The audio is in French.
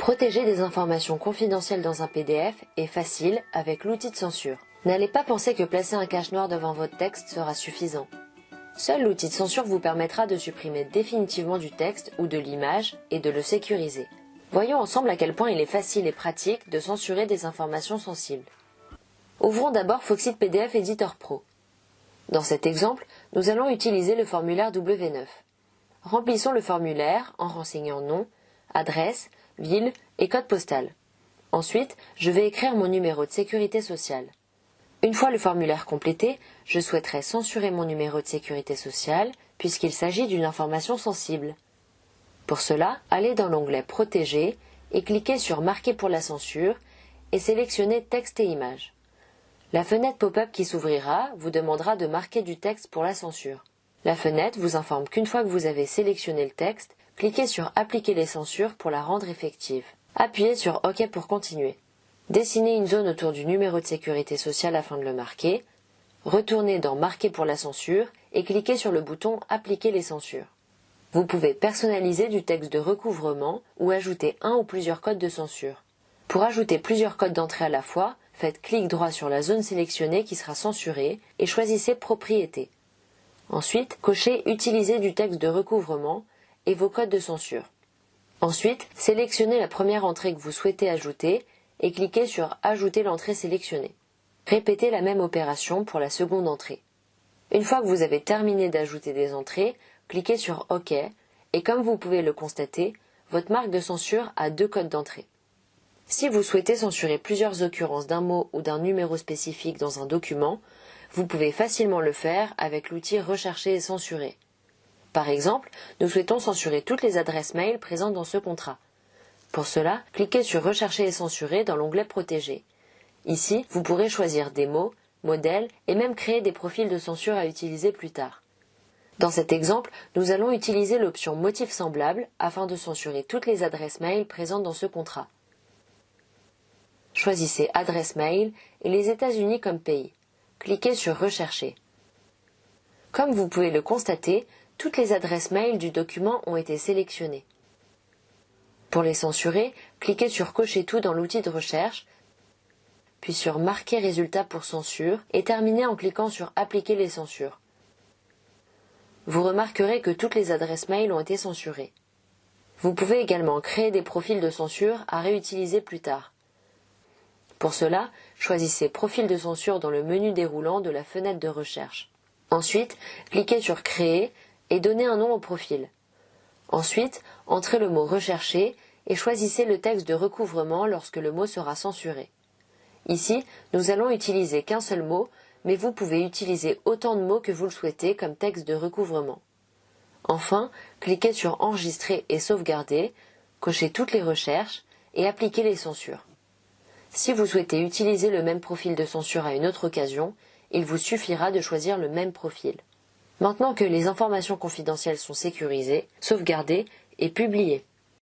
Protéger des informations confidentielles dans un PDF est facile avec l'outil de censure. N'allez pas penser que placer un cache noir devant votre texte sera suffisant. Seul l'outil de censure vous permettra de supprimer définitivement du texte ou de l'image et de le sécuriser. Voyons ensemble à quel point il est facile et pratique de censurer des informations sensibles. Ouvrons d'abord Foxit PDF Editor Pro. Dans cet exemple, nous allons utiliser le formulaire W9. Remplissons le formulaire en renseignant nom, adresse, ville et code postal. Ensuite, je vais écrire mon numéro de sécurité sociale. Une fois le formulaire complété, je souhaiterais censurer mon numéro de sécurité sociale puisqu'il s'agit d'une information sensible. Pour cela, allez dans l'onglet Protéger et cliquez sur Marquer pour la censure et sélectionnez Texte et images. La fenêtre pop-up qui s'ouvrira vous demandera de marquer du texte pour la censure. La fenêtre vous informe qu'une fois que vous avez sélectionné le texte, cliquez sur Appliquer les censures pour la rendre effective. Appuyez sur OK pour continuer. Dessinez une zone autour du numéro de sécurité sociale afin de le marquer. Retournez dans Marquer pour la censure et cliquez sur le bouton Appliquer les censures. Vous pouvez personnaliser du texte de recouvrement ou ajouter un ou plusieurs codes de censure. Pour ajouter plusieurs codes d'entrée à la fois, faites clic droit sur la zone sélectionnée qui sera censurée et choisissez Propriétés. Ensuite, cochez Utiliser du texte de recouvrement et vos codes de censure. Ensuite, sélectionnez la première entrée que vous souhaitez ajouter et cliquez sur Ajouter l'entrée sélectionnée. Répétez la même opération pour la seconde entrée. Une fois que vous avez terminé d'ajouter des entrées, cliquez sur OK et comme vous pouvez le constater, votre marque de censure a 2 codes d'entrée. Si vous souhaitez censurer plusieurs occurrences d'un mot ou d'un numéro spécifique dans un document, vous pouvez facilement le faire avec l'outil Rechercher et censurer. Par exemple, nous souhaitons censurer toutes les adresses mail présentes dans ce contrat. Pour cela, cliquez sur Rechercher et censurer dans l'onglet Protéger. Ici, vous pourrez choisir des mots, modèles et même créer des profils de censure à utiliser plus tard. Dans cet exemple, nous allons utiliser l'option Motifs semblables afin de censurer toutes les adresses mail présentes dans ce contrat. Choisissez Adresse mail et les États-Unis comme pays. Cliquez sur Rechercher. Comme vous pouvez le constater, toutes les adresses mail du document ont été sélectionnées. Pour les censurer, cliquez sur Cocher tout dans l'outil de recherche, puis sur Marquer résultat pour censure et terminez en cliquant sur Appliquer les censures. Vous remarquerez que toutes les adresses mail ont été censurées. Vous pouvez également créer des profils de censure à réutiliser plus tard. Pour cela, choisissez Profil de censure dans le menu déroulant de la fenêtre de recherche. Ensuite, cliquez sur Créer et donnez un nom au profil. Ensuite, entrez le mot Rechercher et choisissez le texte de recouvrement lorsque le mot sera censuré. Ici, nous allons utiliser qu'un seul mot, mais vous pouvez utiliser autant de mots que vous le souhaitez comme texte de recouvrement. Enfin, cliquez sur Enregistrer et sauvegarder, cochez toutes les recherches et appliquez les censures. Si vous souhaitez utiliser le même profil de censure à une autre occasion, il vous suffira de choisir le même profil. Maintenant que les informations confidentielles sont sécurisées, sauvegardez et publiez.